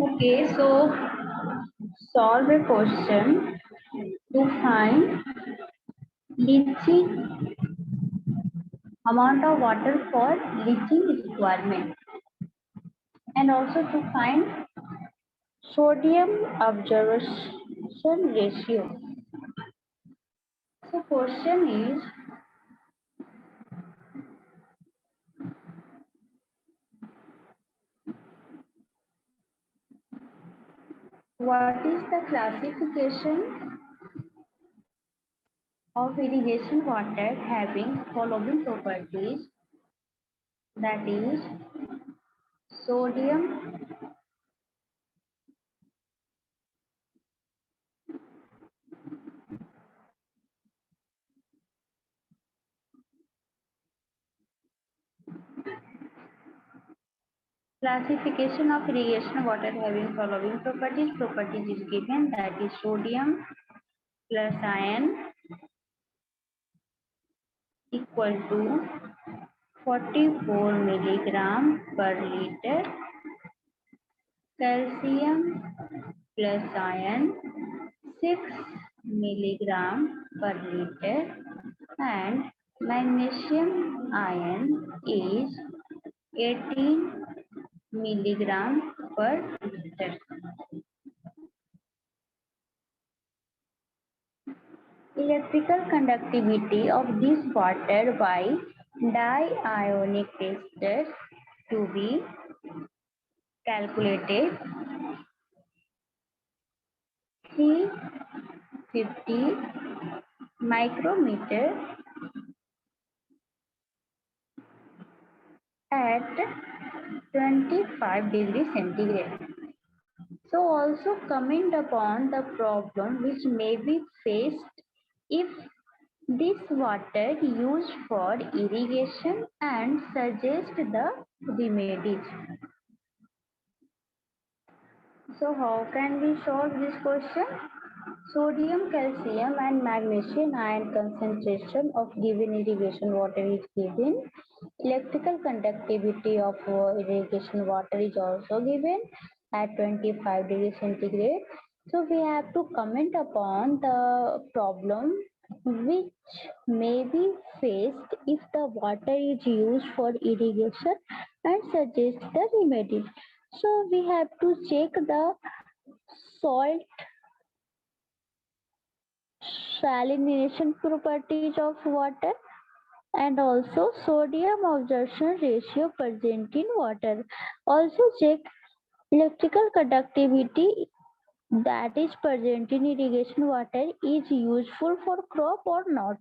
Okay, so solve a question to find leaching amount of water for leaching requirement, and also to find sodium absorption ratio. So question is, what is the classification of irrigation water having following properties, that is sodium classification of irrigation water having following properties is given, that is sodium plus iron equal to 44 milligram per liter, calcium plus iron 6 milligram per liter, and magnesium ion is 18 milligram per liter. Electrical conductivity of this water by diionic testers to be calculated. 350 micrometer at 25 degrees centigrade. So also comment upon the problem which may be faced if this water used for irrigation and suggest the remedies. So how can we solve this question? Sodium, calcium and magnesium ion concentration of given irrigation water is given. Electrical conductivity of irrigation water is also given at 25 degrees centigrade. So we have to comment upon the problem which may be faced if the water is used for irrigation and suggest the remedy. So we have to check the salt salination properties of water and also sodium absorption ratio present in water. Also check electrical conductivity that is present in irrigation water is useful for crop or not.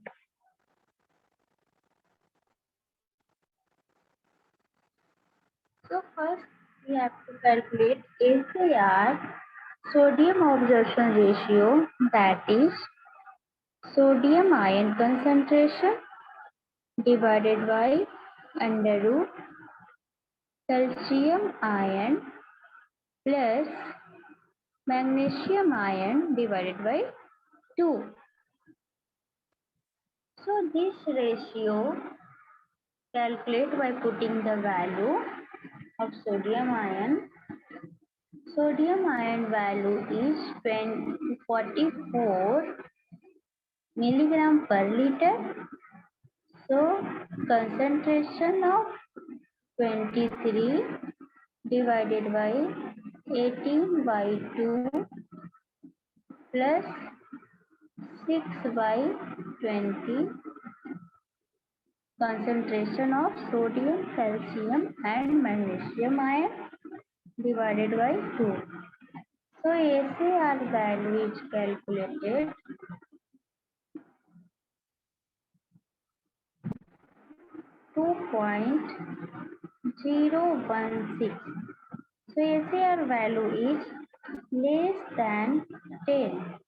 So first we have to calculate SAR sodium absorption ratio, that is sodium ion concentration divided by under root calcium ion plus magnesium ion divided by 2. So this ratio calculate by putting the value of sodium ion. Sodium ion value is 44 milligram per liter. So concentration of 23 divided by 18 by 2 plus 6 by 20 concentration of sodium, calcium and magnesium ion divided by 2. So SAR value is calculated 2.016. So SAR value is less than 10.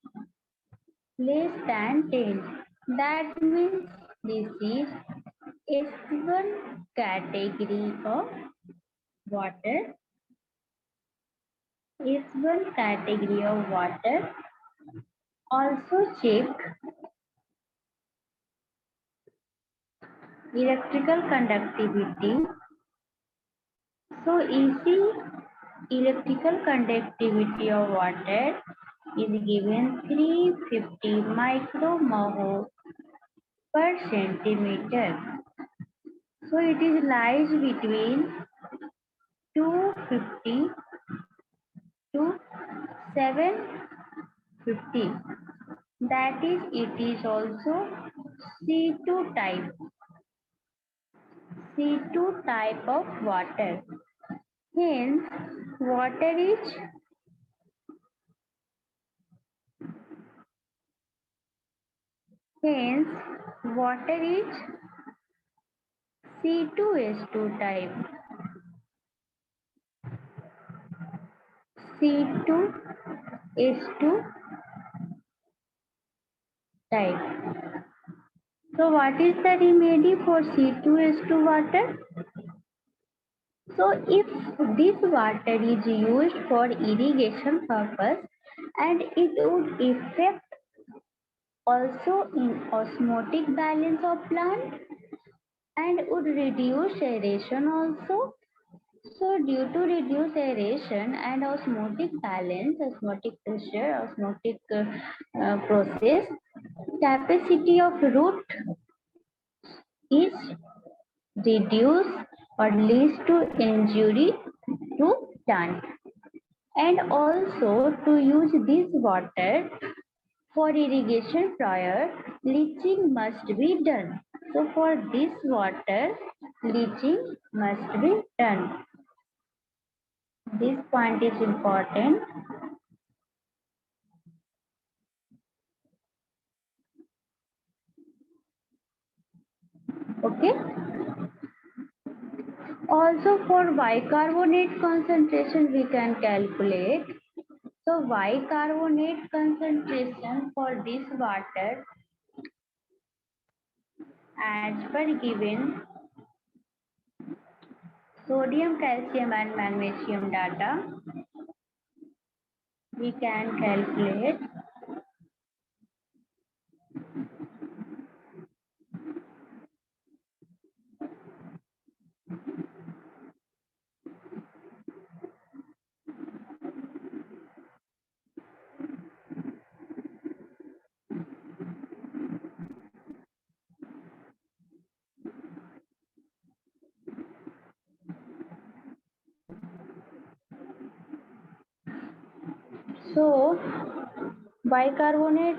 Less than 10. That means this is S1 category of water. S1 category of water. Also check electrical conductivity. So easy electrical conductivity of water is given 350 micromole per centimeter. So it is lies between 250 to 750. That is, it is also C2 type. C2 type of water. Hence, water is hence water is C2H2 type. C2H2 type. So what is the remedy for C2H2 water? So if this water is used for irrigation purpose and it would affect also in osmotic balance of plant and would reduce aeration also. So due to reduced aeration and osmotic balance, osmotic pressure, osmotic process, capacity of root is reduced or leads to injury to plant. And also to use this water for irrigation prior, leaching must be done. So for this water, leaching must be done. This point is important. Okay. Also for bicarbonate concentration we can calculate. So bicarbonate concentration for this water as per given sodium, calcium and magnesium data. we can calculate so bicarbonate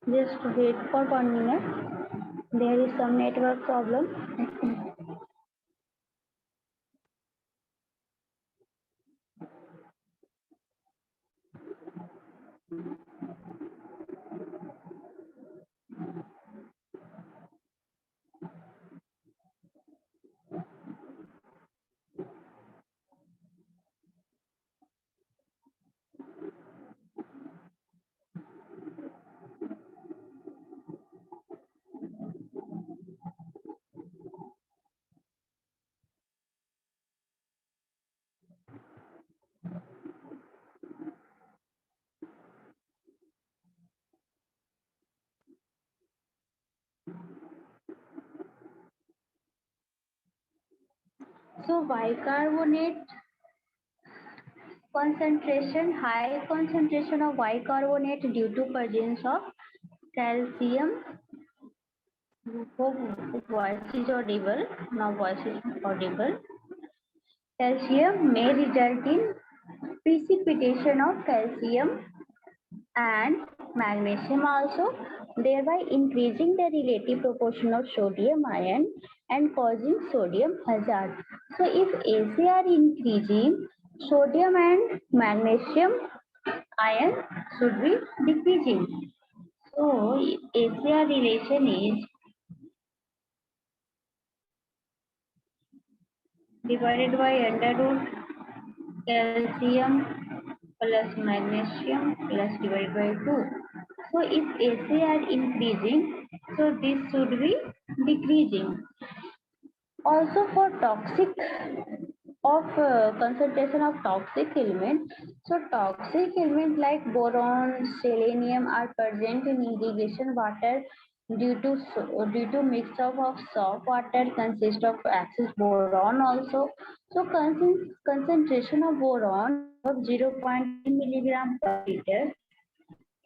just wait for 1 minute. There is some network problem. So bicarbonate concentration, high concentration of bicarbonate due to presence of calcium. Hope voice is audible. Now voice is audible. Calcium may result in precipitation of calcium and magnesium also, thereby increasing the relative proportion of sodium ion and causing sodium hazard. So if ACR increasing, sodium and magnesium ion should be decreasing. So ACR relation is divided by under root calcium plus magnesium plus divided by 2. So if ACR increasing, so this should be decreasing. Also for toxic of concentration of toxic element, so toxic element like boron, selenium are present in irrigation water due to mix up of soft water consist of excess boron also. So concentration of boron of 0.3 milligram per liter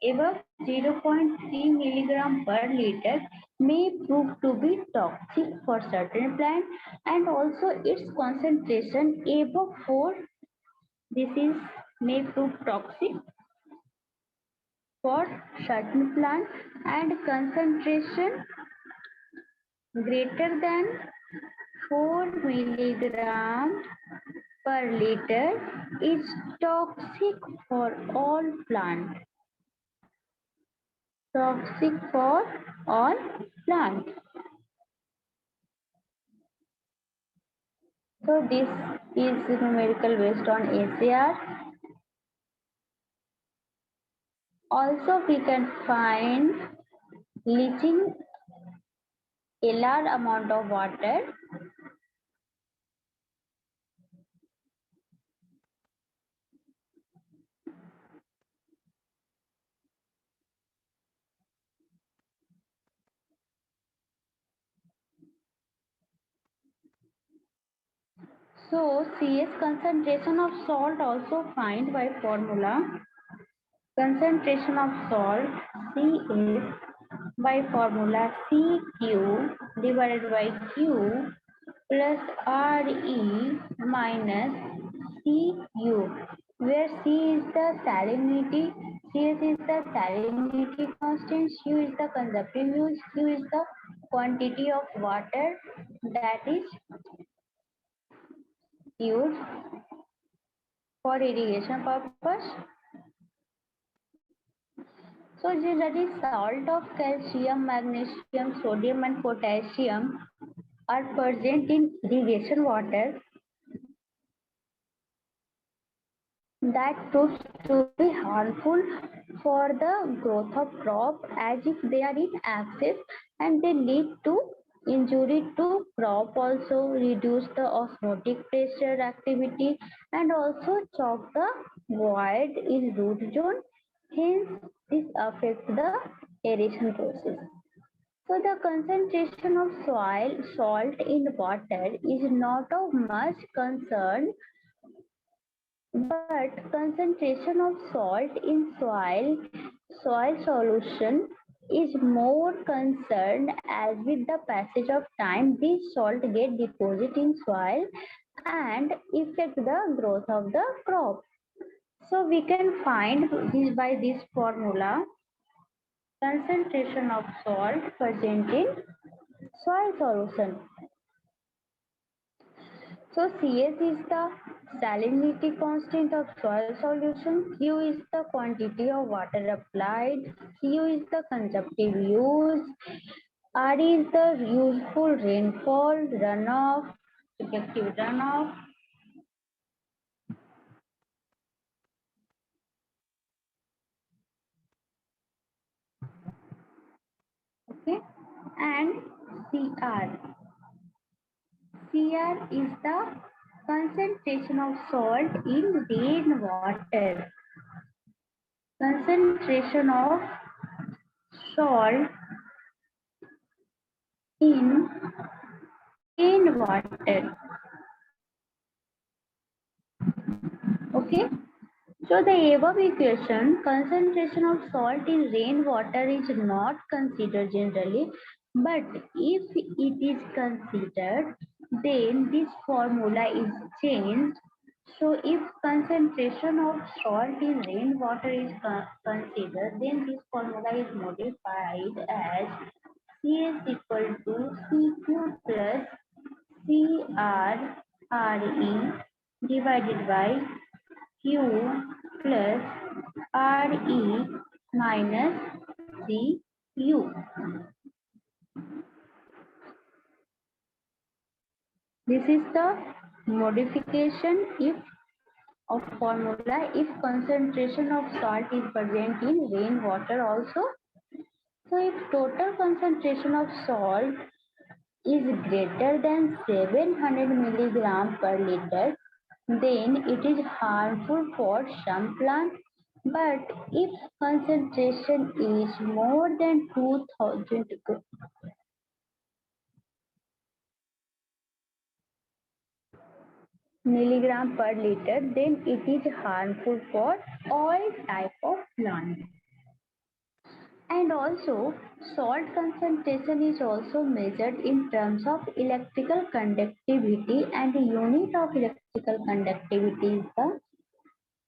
above 0.3 milligram per liter may prove to be toxic for certain plant, and also its concentration above 4, this is may prove toxic for certain plant, and concentration greater than 4 milligram per liter is toxic for all plant. Toxic for all plant. So this is numerical based on ACR. Also we can find leaching a large amount of water. So CS concentration of salt also find by formula. Concentration of salt C is by formula CQ divided by Q plus RE minus CU, where C is the salinity, CS is the salinity constant, U is the consumptive use, Q is the quantity of water that is used for irrigation purpose. So generally salt of calcium, magnesium, sodium and potassium are present in irrigation water. that proves to be harmful for the growth of crop as if they are in excess and they lead to injury to crop, also reduce the osmotic pressure activity and also choke the void in root zone. Hence, this affects the aeration process. So the concentration of soil salt in water is not of much concern, but concentration of salt in soil solution is more concerned, as with the passage of time this salt get deposit in soil and affect the growth of the crop. So we can find this by this formula: concentration of salt present in soil solution. So Cs is the salinity constant of soil solution, Q is the quantity of water applied, Cu is the consumptive use, R is the useful rainfall, runoff, effective runoff, okay, and Cr. Cr is the concentration of salt in rainwater. Concentration of salt in rainwater. Okay. So the above equation, concentration of salt in rainwater is not considered generally, but if it is considered, then this formula is changed. So if concentration of salt in rainwater is considered, then this formula is modified as Cs equal to Cq plus CRRE divided by Q plus RE minus CU. This is the modification if of formula if concentration of salt is present in rainwater also. So if total concentration of salt is greater than 700 milligram per liter, then it is harmful for some plant. But if concentration is more than 2000 milligram per liter, then it is harmful for all type of plant. And also, salt concentration is also measured in terms of electrical conductivity, and the unit of electrical conductivity is the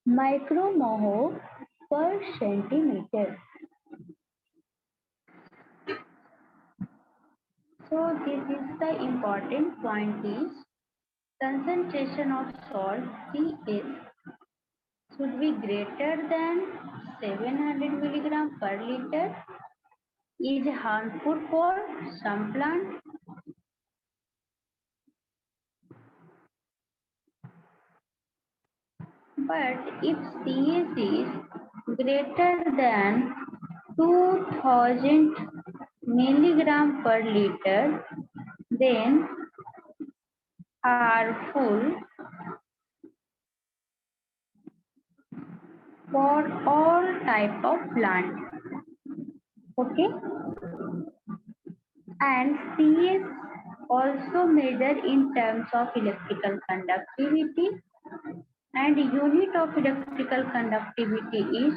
micromole per centimeter. So this is the important point is concentration of salt Cs should be greater than 700 milligram per liter, is harmful for some plant. But if Cs is greater than 2000 milligram per liter, then harmful for all type of plant. Okay, and Cs also measure in terms of electrical conductivity, and unit of electrical conductivity is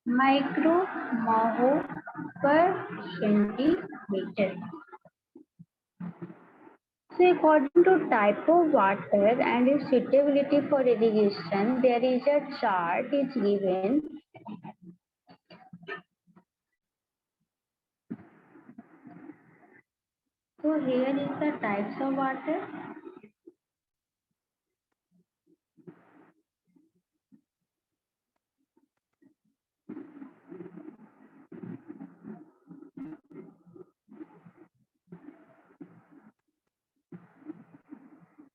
micromole per centimeter. So according to type of water and its suitability for irrigation, there is a chart is given. So here is the types of water.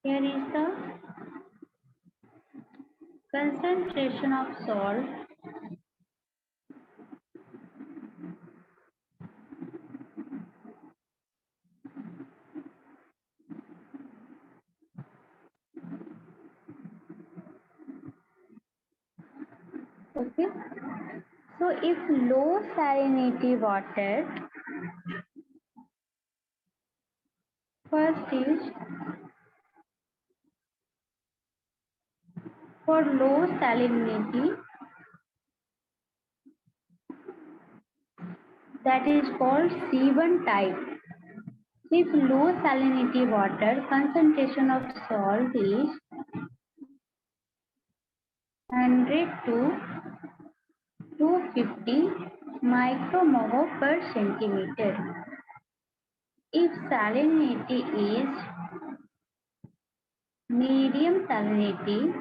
Here is the Concentration of salt okay. So if low salinity water, first is for low salinity, that is called C1 type. If low salinity water, concentration of salt is 100 to 250 micromole per centimeter. If salinity is medium salinity,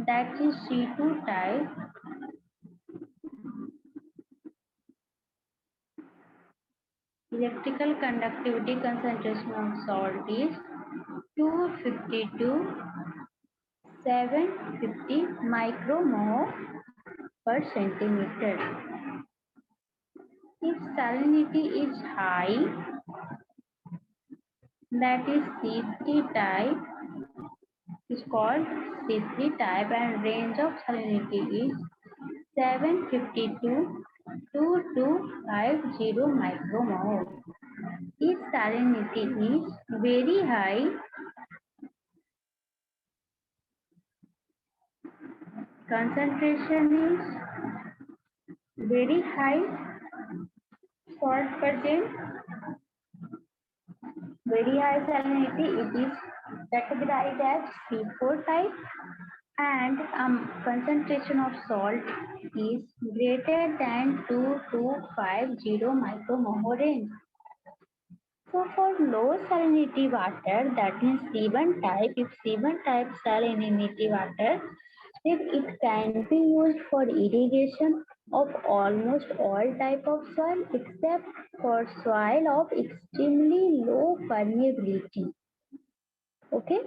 that is C2 type, electrical conductivity concentration of salt is 250 to 750 micromole per centimeter. If salinity is high, that is C3 type, is called C3 type, and range of salinity is 750 to 2250 micromole. If salinity is very high, concentration is very high, salt present, very high salinity, it is categorized as C4 type, and concentration of salt is greater than 2250 micromole range. So for low salinity water, that means C1 type, if C1 type salinity water, then it can be used for irrigation of almost all type of soil except for soil of extremely low permeability. Okay.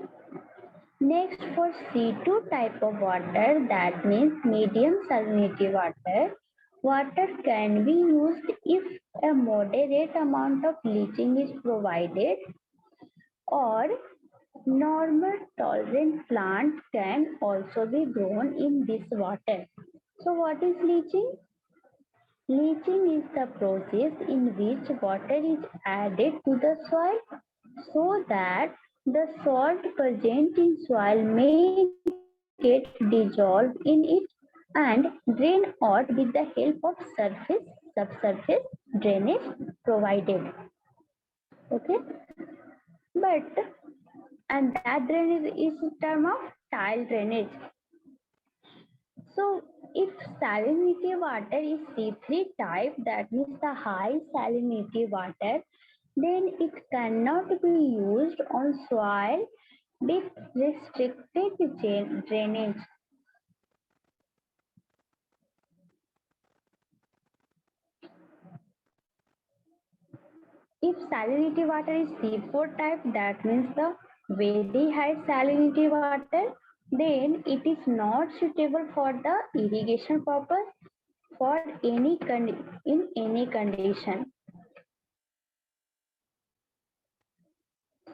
Next, for C2 type of water, that means medium salinity water, water can be used if a moderate amount of leaching is provided, or normal tolerant plant can also be grown in this water. So what is leaching? Leaching is the process in which water is added to the soil so that the salt present in soil may get dissolved in it and drain out with the help of surface subsurface drainage provided. Okay, but and that drainage is a term of tile drainage. So if salinity water is C3 type, that means the high salinity water, then it cannot be used on soil with restricted drainage. If salinity water is C4 type, that means the very high salinity water, then it is not suitable for the irrigation purpose for in any condition.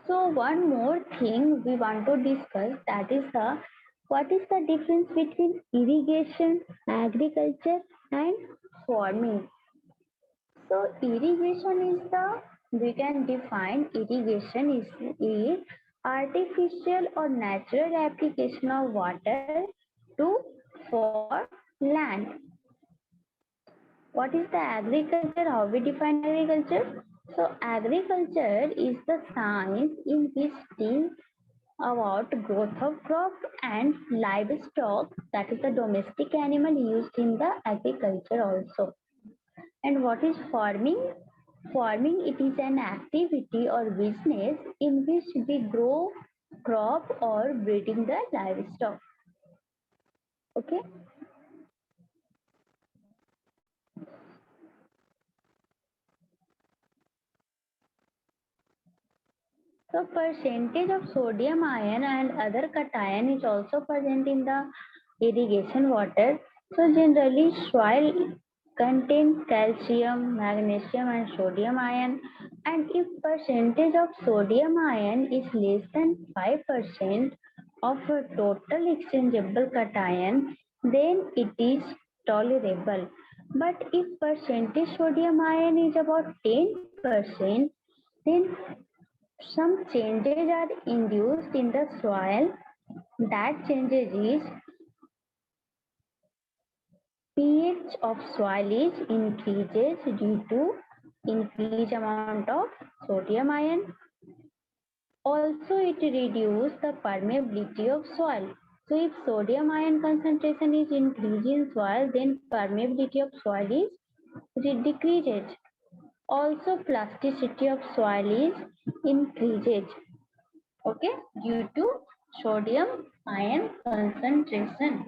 So one more thing we want to discuss, that is the what is the difference between irrigation, agriculture and farming. So irrigation is the, we can define irrigation is artificial or natural application of water to for land. What is the agriculture? How we define agriculture? So agriculture is the science in which deals about growth of crops and livestock, that is the domestic animal used in the agriculture also. And what is farming? Farming, it is an activity or business in which we grow crop or breeding the livestock. Okay. So percentage of sodium ion and other cation is also present in the irrigation water. So generally soil contains calcium, magnesium and sodium ion, and if percentage of sodium ion is less than 5% of a total exchangeable cation, then it is tolerable. But if percentage sodium ion is about 10%, then some changes are induced in the soil. That changes is pH of soil is increases due to increased amount of sodium ion. Also, it reduces the permeability of soil. So, if sodium ion concentration is increased in soil, then permeability of soil is decreases. Also, plasticity of soil is increases. Okay, due to sodium ion concentration.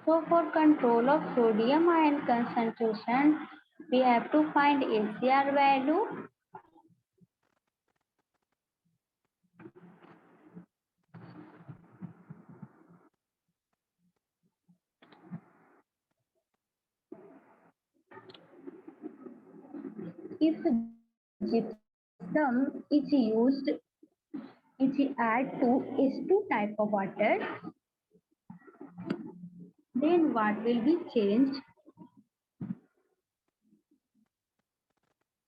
So for control of sodium ion concentration, we have to find SCR value. If gypsum is used, is add to S2 type of water, then what will be changed?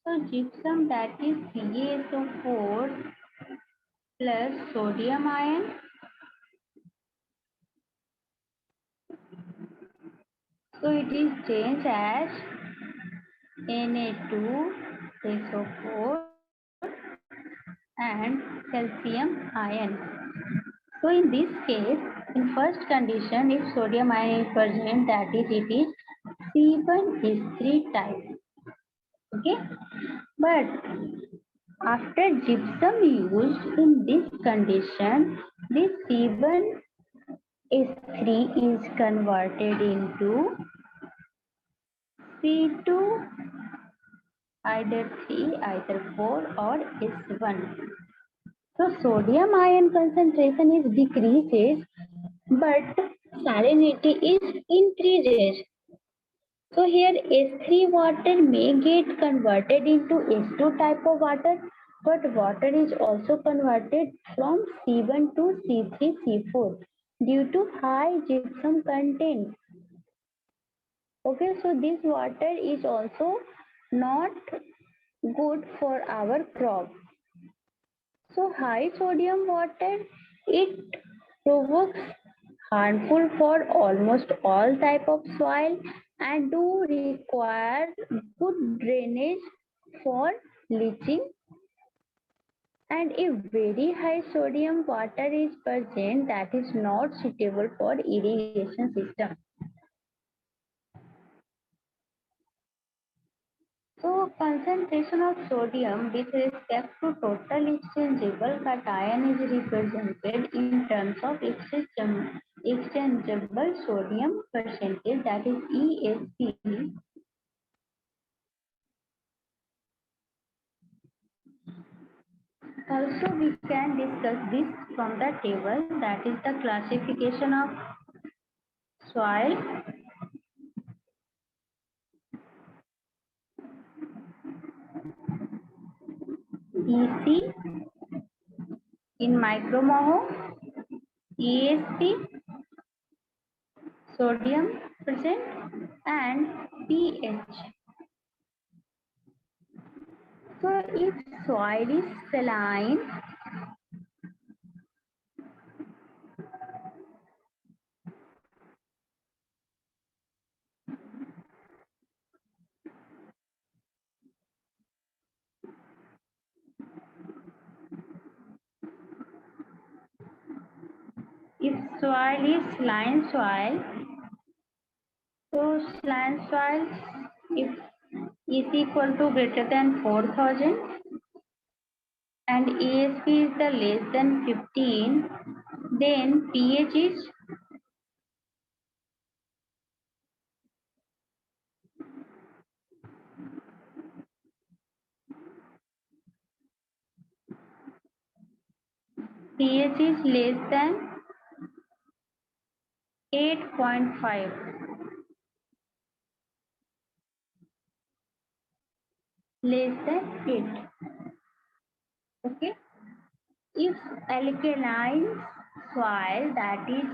So gypsum, that is CaSO4 plus sodium ion. So it is changed as Na2SO4 and calcium ion. So in this case, in first condition, if sodium ion is present, that is it is C1H3 type. Okay, but after gypsum used in this condition, this C1H3 is converted into C2, either 3, either 4 or S1. So sodium ion concentration is decreases, but salinity is increases. So here S3 water may get converted into S2 type of water, but water is also converted from C1 to C3, C4 due to high gypsum content. Okay, so this water is also not good for our crop. So high sodium water, it provokes harmful for almost all type of soil and do require good drainage for leaching. And if very high sodium water is present, that is not suitable for irrigation system. So concentration of sodium with respect to total exchangeable cation is represented in terms of exchangeable sodium percentage, that is ESP. Also we can discuss this from the table, that is the classification of soil. EC in micromoho, ESP sodium percent and pH. So if soil is saline, if soil is saline soil, so saline soil, if is equal to greater than 4000 and ASP is the less than 15, then pH is less than 8.5, less than 8. Okay. If alkaline soil, that is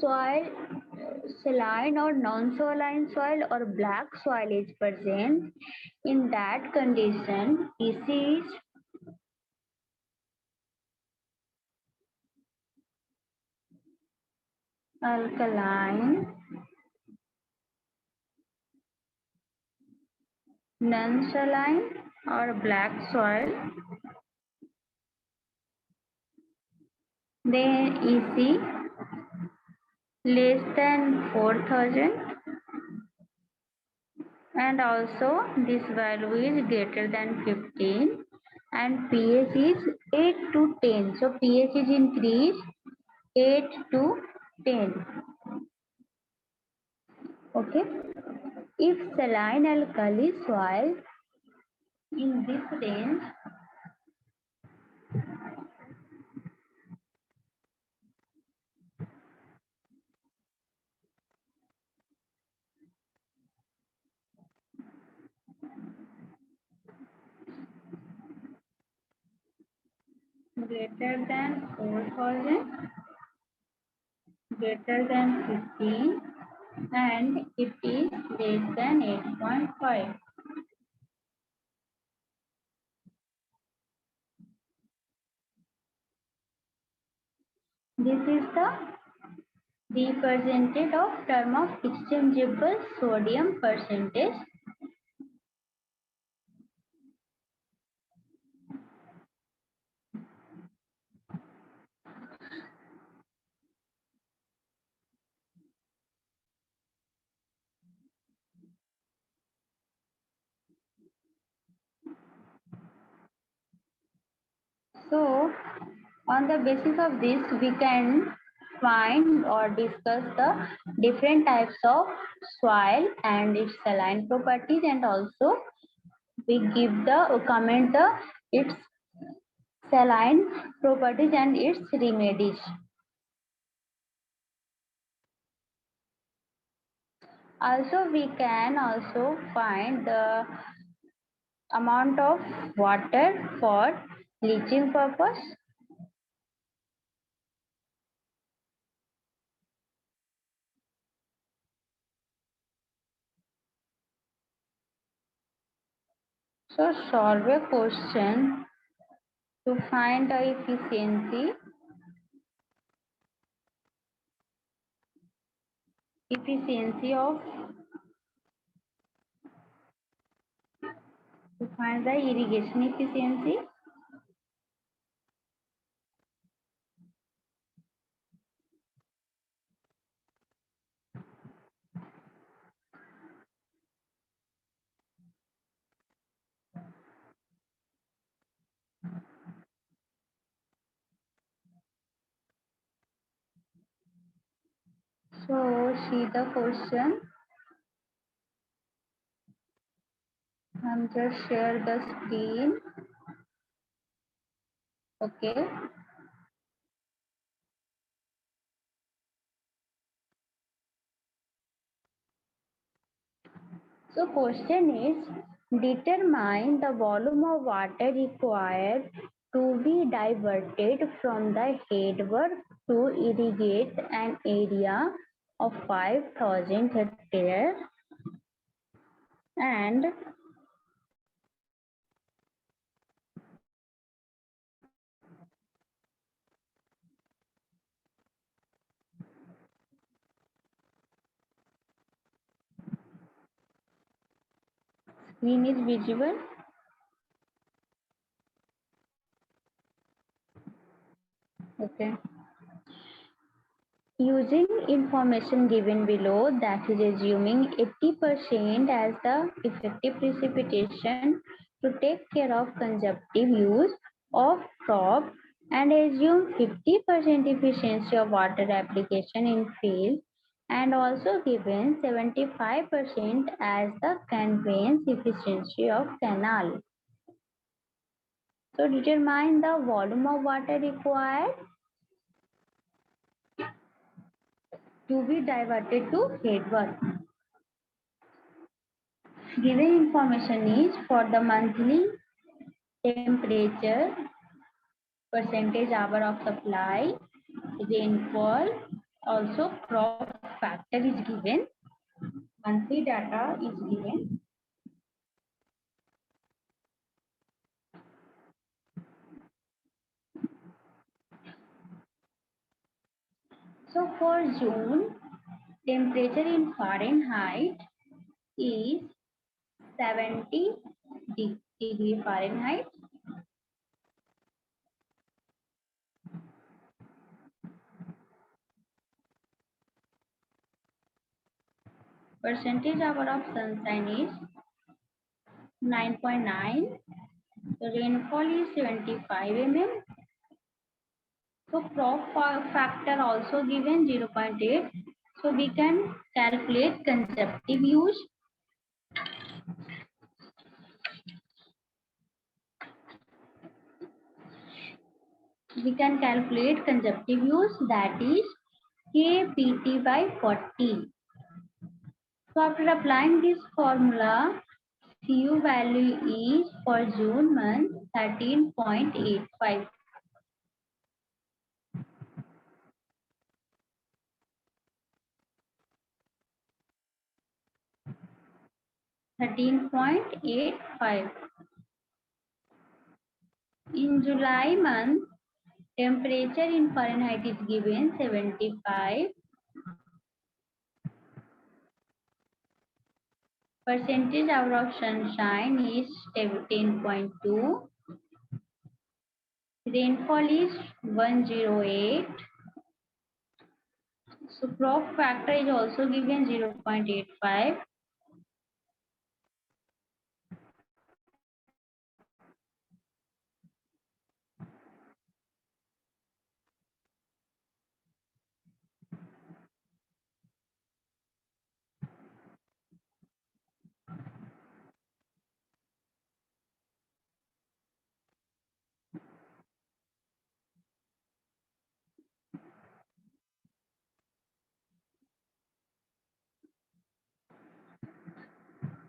soil, saline or non-saline soil or black soil is present, in that condition this is alkaline, non-saline or black soil, then EC less than 4000 and also this value is greater than 15 and pH is 8 to 10. So pH is increased 8 to 10. Okay. If saline alkali soil in this range, greater than 4000, greater than 15 and it is less than 8.5. This is the represented of term of exchangeable sodium percentage. So on the basis of this we can find or discuss the different types of soil and its saline properties, and also we give the comment the its saline properties and its remedies. Also we can also find the amount of water for leaching purpose. So solve a question to find the efficiency of to find the irrigation efficiency. So see the question. I'm just share the screen. Okay. So question is, determine the volume of water required to be diverted from the headwork to irrigate an area of 5000 hectares and screen is visible. Okay. Using information given below, that is assuming 80% as the effective precipitation to take care of consumptive use of crop and assume 50% efficiency of water application in field and also given 75% as the conveyance efficiency of canal. So determine the volume of water required to be diverted to headwork. Given information is for the monthly temperature, percentage hour of supply, rainfall, also crop factor is given, monthly data is given. So for June, temperature in Fahrenheit is 70 degree Fahrenheit. Percentage hour of sunshine is 9.9. The rainfall is 75 mm. So crop factor also given 0.8. So we can calculate consumptive use. We can calculate consumptive use, that is KPT by 40. So after applying this formula, CU value is for June month 13.85. 13.85. In July month, temperature in Fahrenheit is given 75. Percentage hour of sunshine is 10.2. Rainfall is 108. So crop factor is also given 0.85.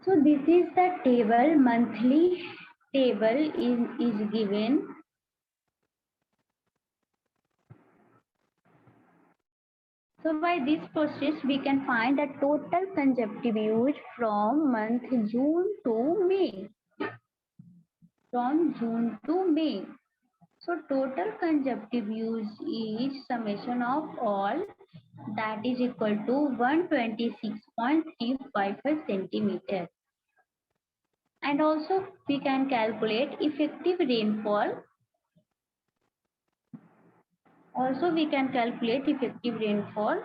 So this is the table, monthly table is given. So by this process, we can find the total consumptive use from month June to May. From June to May. So total consumptive use is summation of all, that is equal to 126.355 centimeter. And also we can calculate effective rainfall. Also we can calculate effective rainfall.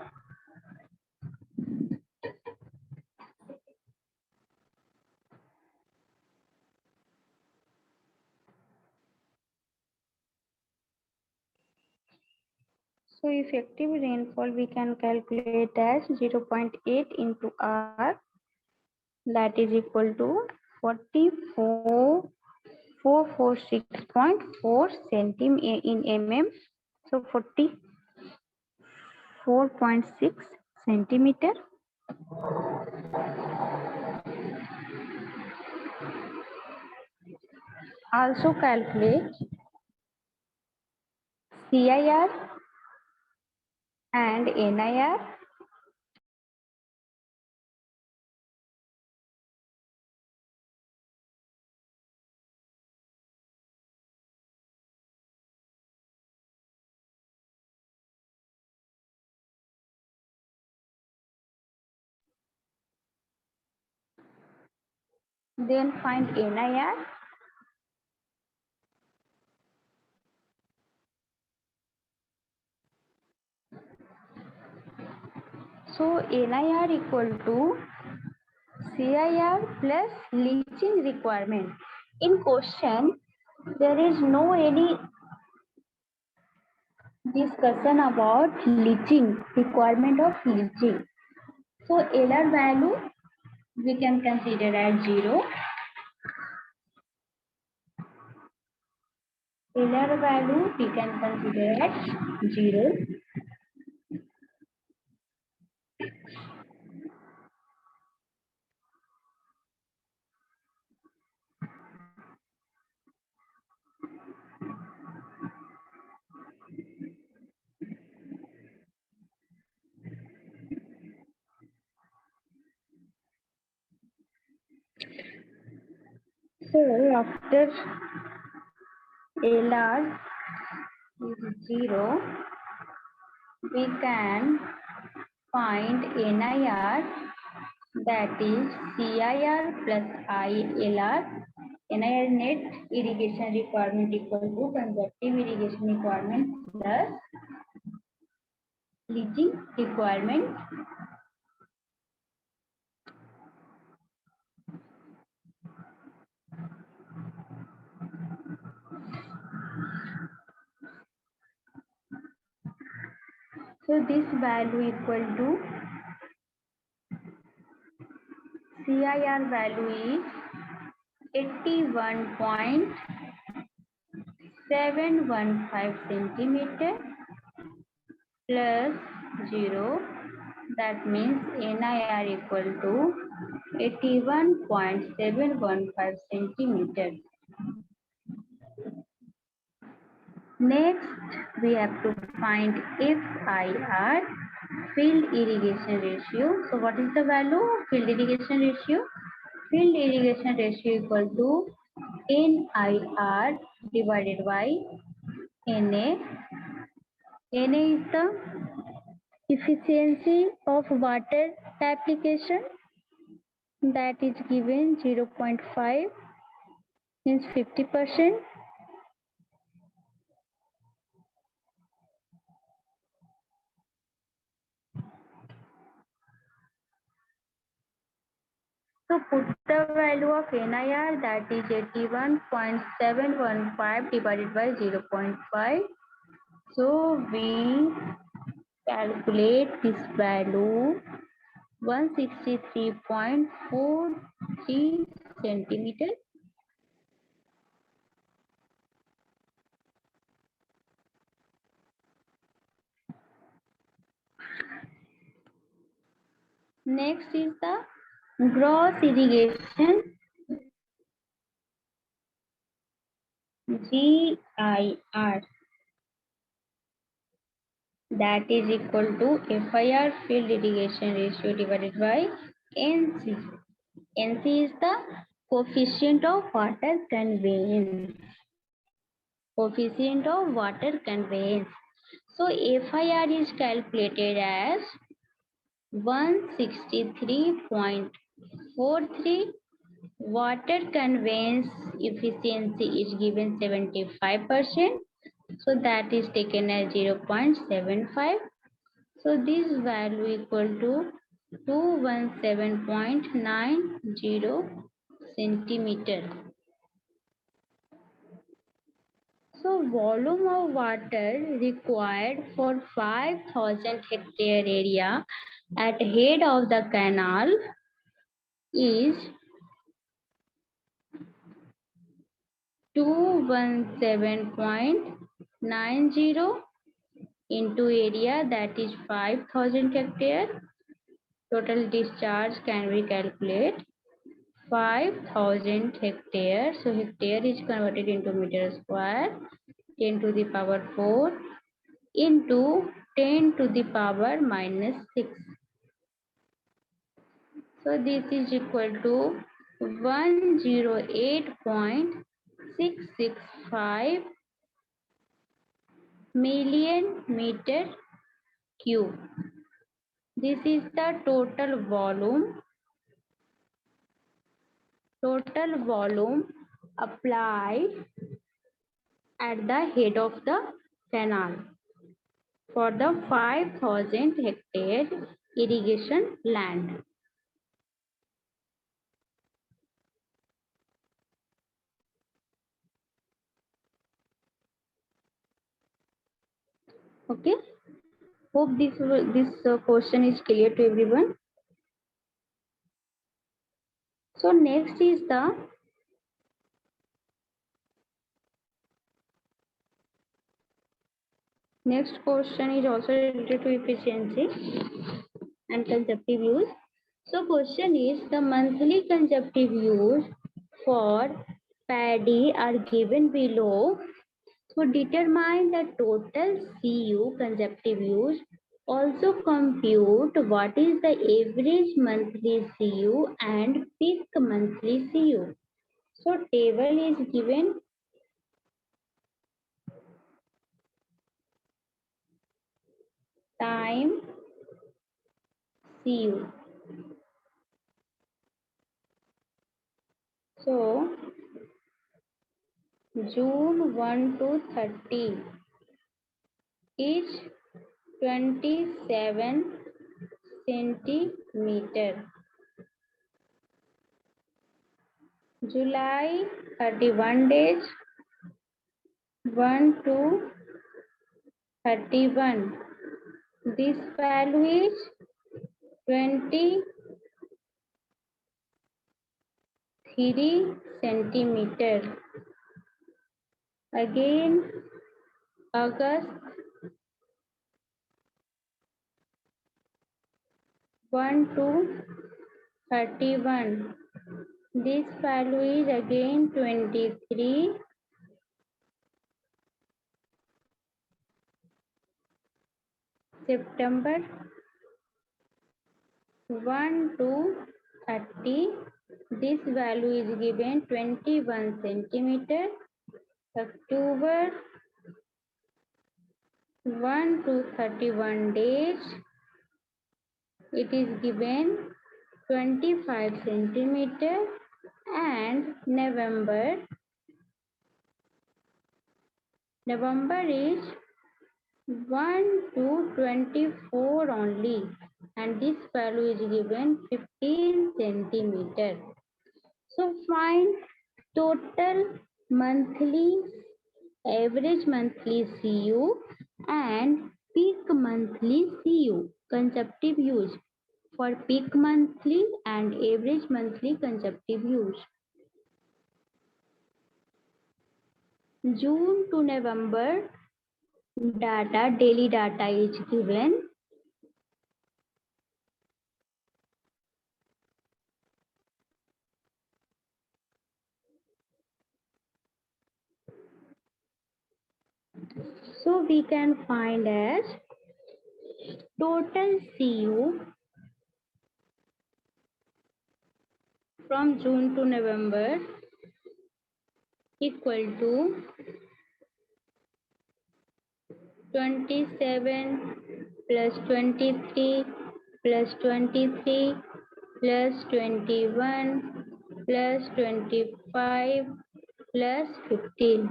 So effective rainfall we can calculate as 0.8 into R, that is equal to 446.4 centimeter in mm. So 44.6 centimeter. Also calculate CIR and NIR. Then find NIR. So NIR equal to CIR plus leaching requirement. In question, there is no any discussion about leaching, requirement of leaching. So LR value we can consider as 0. LR value we can consider as 0. So after LR is 0, we can find NIR, that is CIR plus ILR. NIR net irrigation requirement equal to conservative irrigation requirement plus leaching requirement. So this value equal to CIR value is 81.715 centimeter plus 0. That means NIR equal to 81.715 centimeter. Next, we have to find FIR, field irrigation ratio. So what is the value of field irrigation ratio? Field irrigation ratio equal to NIR divided by NA. NA is the efficiency of water application, that is given 0.5 means 50%. So put the value of NIR, that is 81.715 divided by 0.5. So we calculate this value 163.43 centimeter. Next is the gross irrigation GIR, that is equal to FIR field irrigation ratio divided by NC. NC is the coefficient of water conveyance. Coefficient of water conveyance. So FIR is calculated as 163.43. Water conveyance efficiency is given 75%. So that is taken as 0.75. So this value equal to 217.90 centimeter. So volume of water required for 5,000 hectare area at head of the canal is 217.90 into area, that is 5,000 hectare. Total discharge can be calculated 5,000 hectare. So hectare is converted into meter square, 10 to the power 4 into 10 to the power minus 6. So this is equal to 108.665 million meter cube. This is the total volume applied at the head of the canal for the 5,000 hectare irrigation land. Okay. Hope this question is clear to everyone. So next is the next question is also related to efficiency and conjunctive use. So question is the monthly conjunctive use for paddy are given below. So determine the total CU conjunctive use. Also compute what is the average monthly CU and peak monthly CU. So table is given. Time CU. So June 1 to 30 is 27 centimeter. July 31 days 1 to 31. This value is 23 centimeter. Again August 1 to 31. This value is again 23. September 1 to 30. This value is given 21 centimeter. October 1 to 31 days. It is given 25 centimeter. And November is 1 to 24 only, and this value is given 15 centimeter. So find total monthly, average monthly CU and peak monthly CU conjunctive use for peak monthly and average monthly conjunctive use. June to November data, daily data is given. So we can find as total CU from June to November equal to 27 plus 23 plus 23 plus 21 plus 25 plus 15.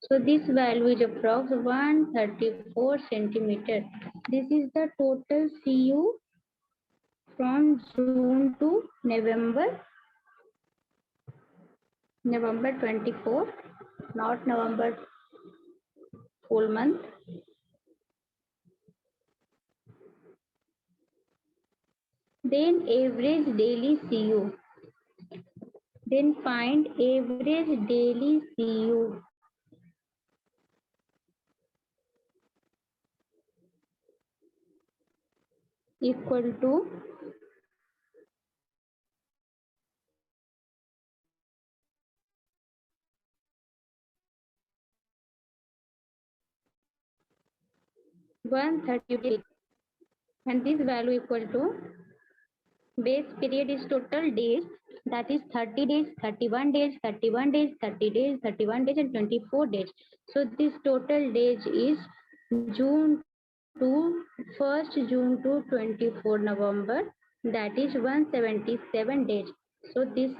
So this value is approx 134 centimeter. This is the total CU from June to November 24, not November full month. Then average daily CU. Then find average daily CU. Equal to 138, and this value equal to base period is total days, that is 30 days, 31 days, 31 days, 30 days, 31 days and 24 days. So this total days is June to 1st June to 24 November, that is 177 days. So this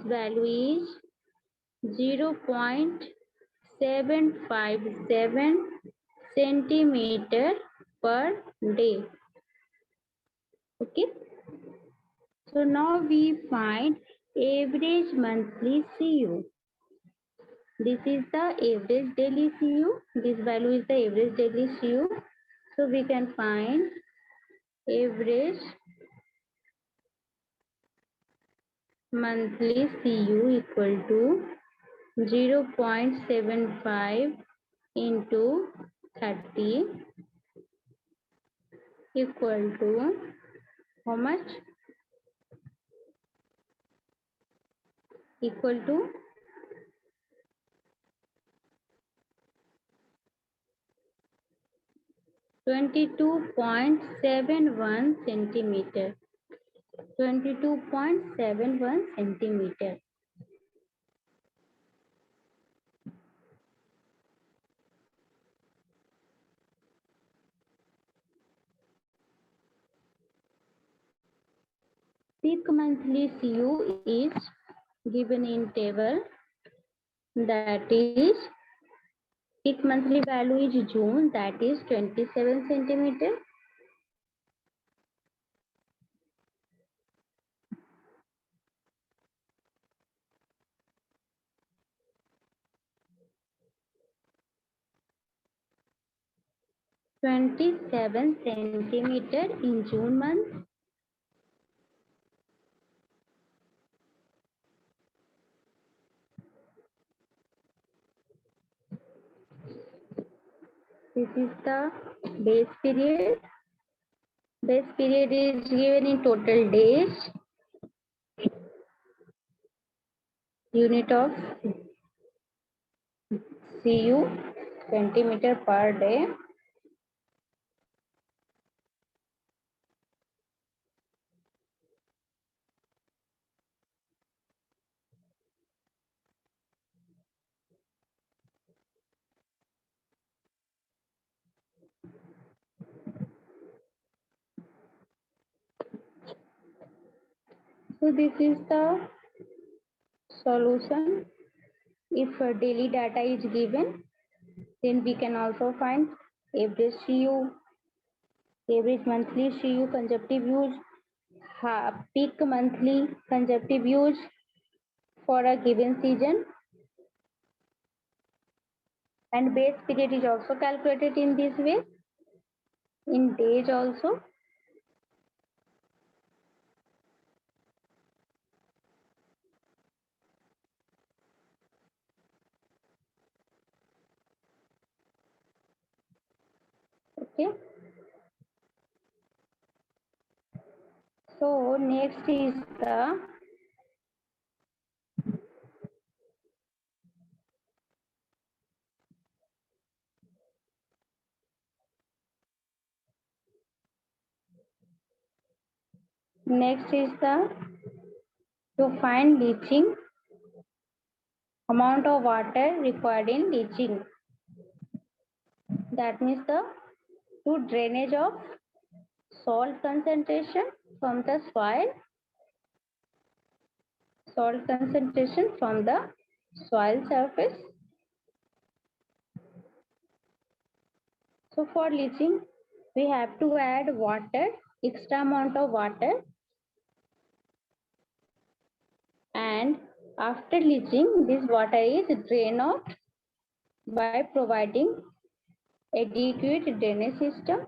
value is 0.757 centimeter per day. Okay. So now we find average monthly CU. This is the average daily CU. This value is the average daily CU. So we can find average monthly CU equal to 0.75 into 30 equal to how much? Equal to 22.71 centimeter. 22.71 centimeter. Peak monthly CU is given in table, that is peak monthly value is June, that is 27 centimeter. Centimeter in June month. This is the base period. Base period is given in total days. Unit of CU centimeter per day. So this is the solution. If daily data is given, then we can also find average CU, average monthly CU conjunctive use, peak monthly conjunctive use for a given season, and base period is also calculated in this way, in days also. Okay. So next is the to find leaching, amount of water required in leaching. That means the to drainage of salt concentration from the soil, salt concentration from the soil surface. So for leaching, we have to add water, extra amount of water, and after leaching, this water is drained out by providing adequate drainage system.